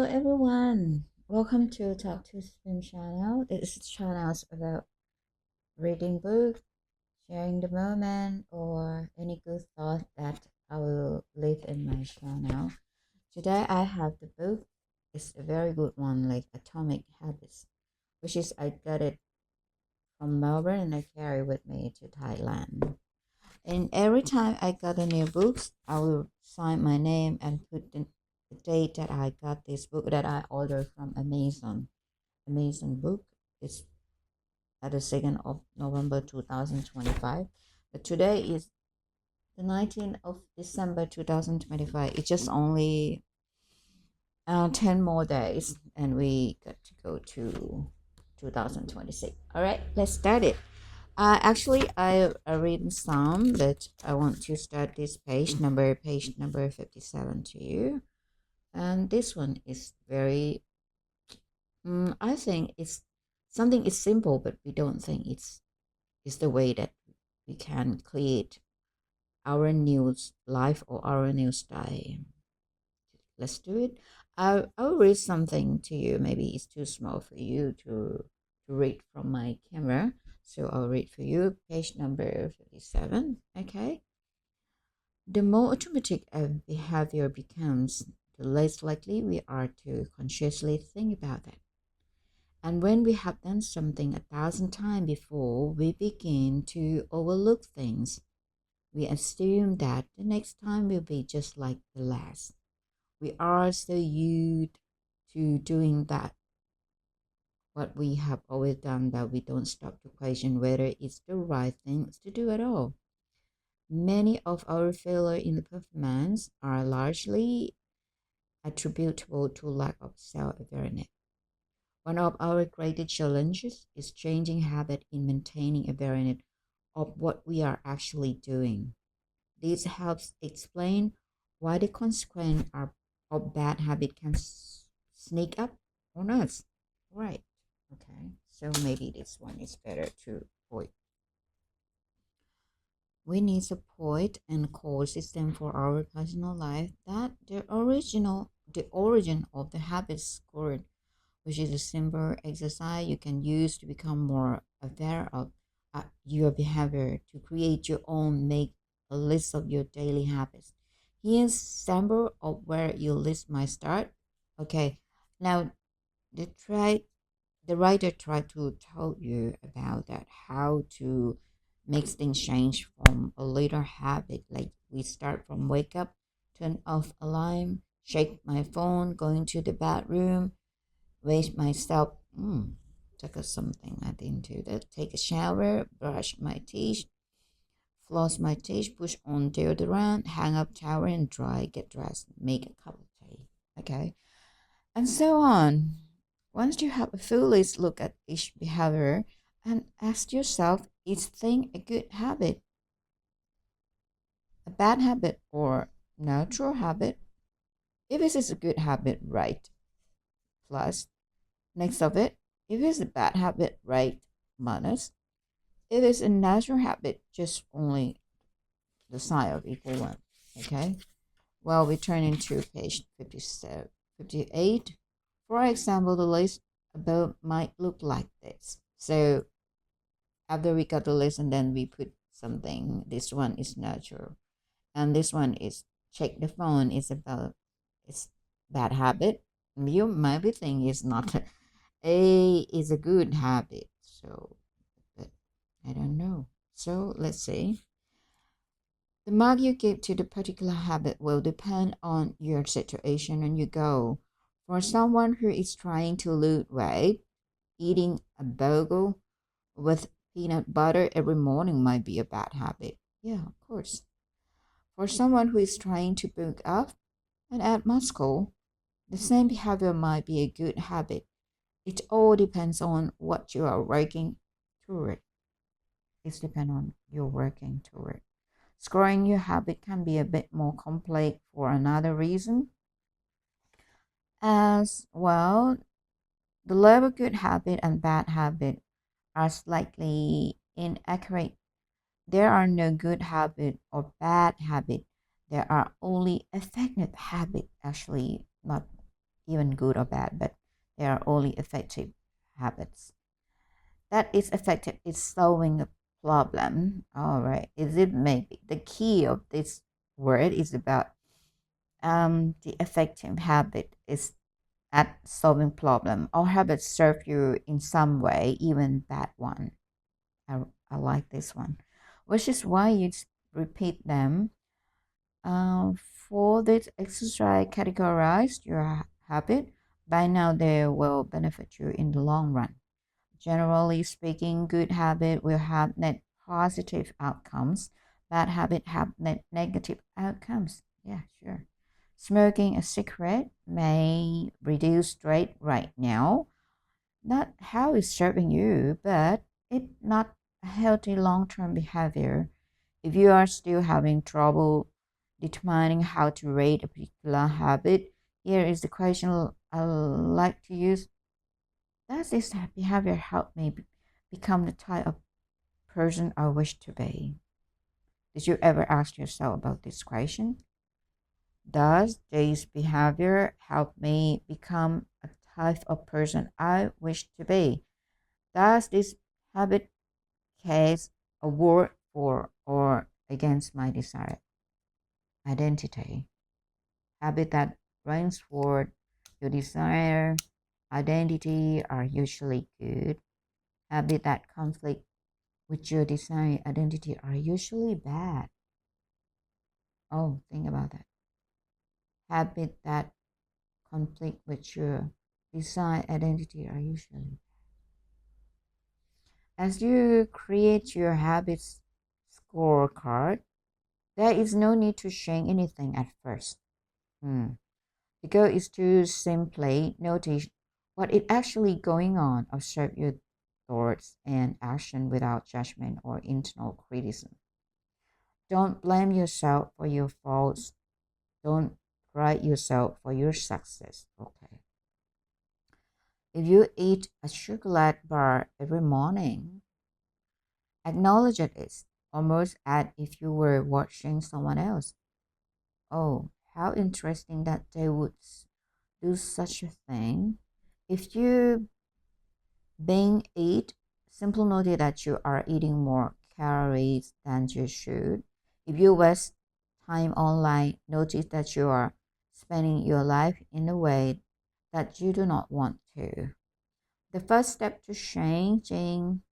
everyone. Welcome to Talk to Spin channel. This channel is about reading books, sharing the moment, or any good thought that I will leave in my channel. Today I have the book. It's a very good one, like Atomic Habits, which is I got it from Melbourne and I carry with me to Thailand. And every time I got a new book, I will sign my name and put the date that I got this book that I ordered from Amazon. Amazon book. It's at the 2nd of November 2025. But today is the 19th of December 2025. It's just only 10 more days and we got to go to 2026. All right, let's start it. I read some, but I want to start this page number 57 to you. And this one is very, I think it's something is simple, but we don't think it's the way that we can create our new life or our new style. Let's do it. I'll read something to you. Maybe it's too small for you to read from my camera. So I'll read for you page number 57. Okay. The more automatic a behavior becomes, the less likely we are to consciously think about it. And when we have done something 1,000 times before, we begin to overlook things. We assume that the next time will be just like the last. We are so used to doing that, what we have always done, that we don't stop to question whether it's the right thing to do at all. Many of our failures in the performance are largely attributable to lack of self-awareness. One of our greatest challenges is changing habit in maintaining awareness of what we are actually doing. This helps explain why the consequence of bad habit can sneak up on us. Right. Okay. So maybe this one is better to avoid. We need support and core system for our personal life that the origin of the habit scored, which is a simple exercise you can use to become more aware of your behavior, to create your own, make a list of your daily habits. Here's sample of where your list might start. Okay, now the try the writer tried to tell you about that, how to make things change from a little habit, like we start from wake up, turn off alarm, check my phone, going to the bathroom, wake myself, take a something I didn't do that, take a shower, brush my teeth, floss my teeth, push on deodorant, hang up towel and dry, get dressed, make a cup of tea. Okay, and so on. Once you have a full list, look at each behavior and ask yourself, is thing a good habit, a bad habit, or neutral habit? If it is a good habit, right, plus. Next of it, if it's a bad habit, right, minus. If it's a natural habit, just only the sign of equal one. Okay? Well, we turn into page 57, 58. For example, the list above might look like this. So after we got the list and then we put something, this one is natural. And this one is check the phone is about it's bad habit. You might be thinking it's not a is a good habit. So but I don't know. So let's see. The mark you give to the particular habit will depend on your situation and your goal. For someone who is trying to lose weight, eating a burger with peanut butter every morning might be a bad habit. Yeah, of course. For someone who is trying to bulk up and add muscle, the same behavior might be a good habit. It all depends on what you are working toward. It depends on your working toward. Scoring your habit can be a bit more complex for another reason. As well, the level good habit and bad habit are slightly inaccurate. There are no good habit or bad habit. There are only effective habit, actually, not even good or bad, but they are only effective habits. That is effective is solving a problem. All right. Is it maybe the key of this word is about the effective habit is at solving problem. All habits serve you in some way, even bad one. I like this one, which is why you repeat them. For this exercise, categorize your habit. By now, they will benefit you in the long run. Generally speaking, good habit will have net positive outcomes. Bad habit have net negative outcomes. Yeah, sure. Smoking a cigarette may reduce stress right now. Not how it's serving you, but it's not a healthy long-term behavior. If you are still having trouble determining how to rate a particular habit, here is the question I like to use. Does this behavior help me become the type of person I wish to be? Did you ever ask yourself about this question? Does this behavior help me become a type of person I wish to be? Does this habit case a word for or against my desired identity? Habit that runs toward your desire identity are usually good. Habit that conflict with your desired identity are usually bad. Oh, think about that. Habit that conflict with your desired identity are usually. As you create your habits scorecard, there is no need to change anything at first. The goal is to simply notice what is actually going on, observe your thoughts and action without judgment or internal criticism. Don't blame yourself for your faults. Don't pride yourself for your success. Okay. If you eat a chocolate bar every morning, acknowledge it is almost as if you were watching someone else. Oh, how interesting that they would do such a thing. If you being eat, simply notice that you are eating more calories than you should. If you waste time online, notice that you are spending your life in a way that you do not want to. The first step to changing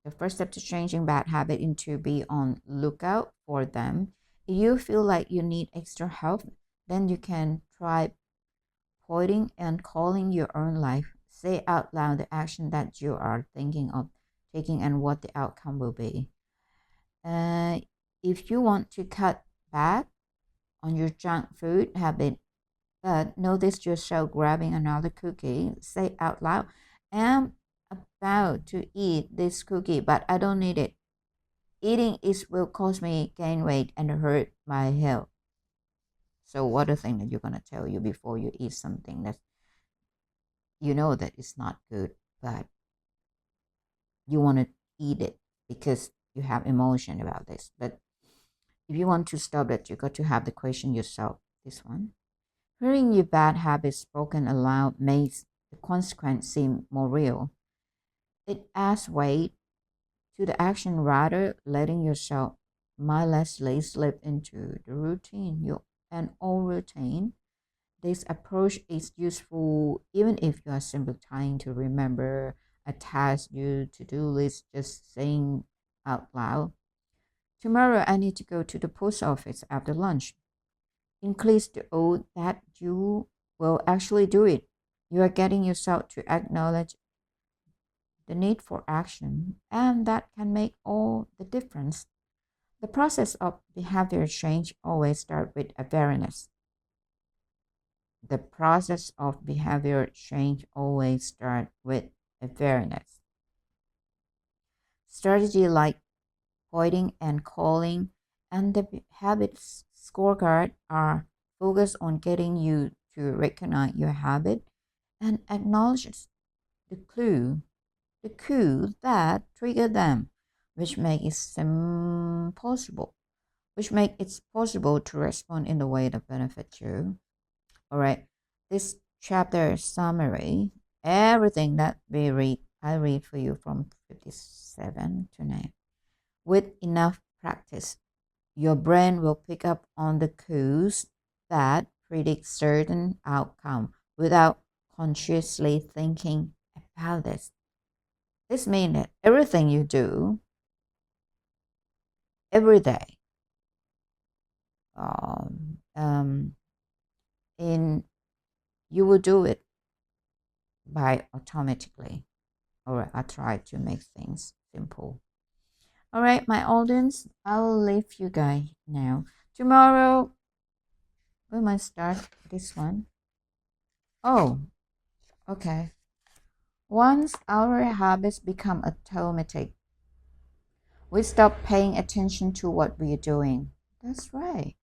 the first step to changing bad habit into be on lookout for them. If you feel like you need extra help, then you can try pointing and calling your own life. Say out loud the action that you are thinking of taking and what the outcome will be. Uh, if you want to cut back on your junk food habit, but notice yourself grabbing another cookie, say out loud, I'm about to eat this cookie, but I don't need it. Eating it will cause me gain weight and hurt my health. So what are the things that you're gonna tell you before you eat something that you know that it's not good, but you want to eat it because you have emotion about this. But if you want to stop it, you got to have the question yourself. This one. Hearing your bad habits spoken aloud makes the consequence seem more real. It adds weight to the action rather letting yourself mindlessly slip into the routine. An old routine. This approach is useful even if you are simply trying to remember a task your to-do list just saying out loud. Tomorrow I need to go to the post office after lunch. Increase the oath that you will actually do it. You are getting yourself to acknowledge the need for action, and that can make all the difference. The process of behavior change always starts with awareness. The process of behavior change always starts with awareness. Strategy like pointing and calling and the habits scorecard are focused on getting you to recognize your habit and acknowledge the clue that trigger them, which make it possible, which make it possible to respond in the way that benefits you. All right, this chapter summary, everything that I read for you from 57 to 9. With enough practice, your brain will pick up on the cues that predict certain outcome without consciously thinking about this. This means that everything you do every day, in you will do it by automatically. Alright, I try to make things simple. Alright, my audience, I will leave you guys now. Tomorrow we might start this one. Oh, okay. Once our habits become automatic, we stop paying attention to what we're doing. That's right.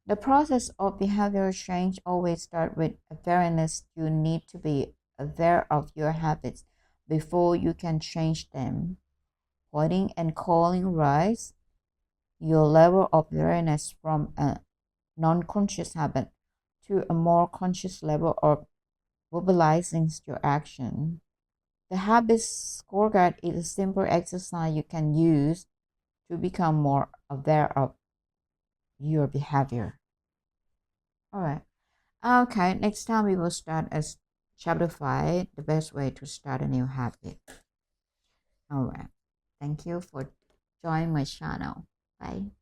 The process of behavioral change always starts with awareness. You need to be aware of your habits before you can change them. Pointing and calling rise your level of awareness from a non-conscious habit to a more conscious level of mobilizing your action. The habits scorecard is a simple exercise you can use to become more aware of your behavior. Alright. Okay, next time we will start as chapter 5, the best way to start a new habit. Alright. Thank you for joining my channel. Bye.